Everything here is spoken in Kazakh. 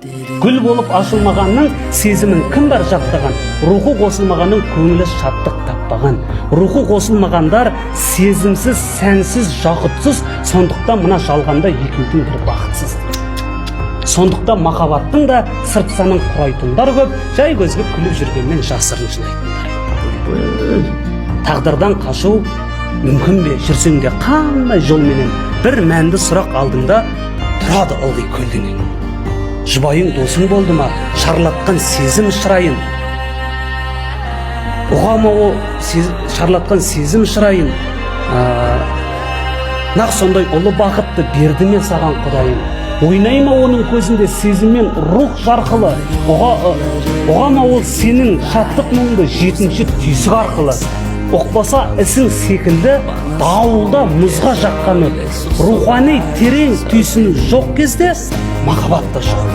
Гүл болып ашылмағанның сезімін кім бар жаттаған, рухы қосылмағанның көңілі шаттық таппаған. Рухы қосылмағандар сезімсіз, сәнсіз, жақытсыз, сондықтан мына жалғанда екеудің бір бақытсыз. Сондықтан махаббаттың да сыртсаның құрайтындар көп, жай көзге күліп жүргенмен жасырын жылайтындар. Тағдырдан қашу мүмкін бе, жүрсең де қандай жолменен? Бір мәнді сұрақ алдыңда тұрады ылғи көлденең. Жұбайың досың болды ма, шарлатқан сезім шырайын? Ұғама о шарлатқан сезім шырайын? Нақ сондай ұлы бақытты берді ме саған Құдайым? Ойнай ма оның көзінде сезіммен рух жарқылы? Ұғама ол сенің шаттық мұңды жетінші түйсік арқылы? Оқпаса ісің секілді дауылда мұзға жаққан өт. Рухани терең түйсіні жоқ кезде махаббат та жоқ.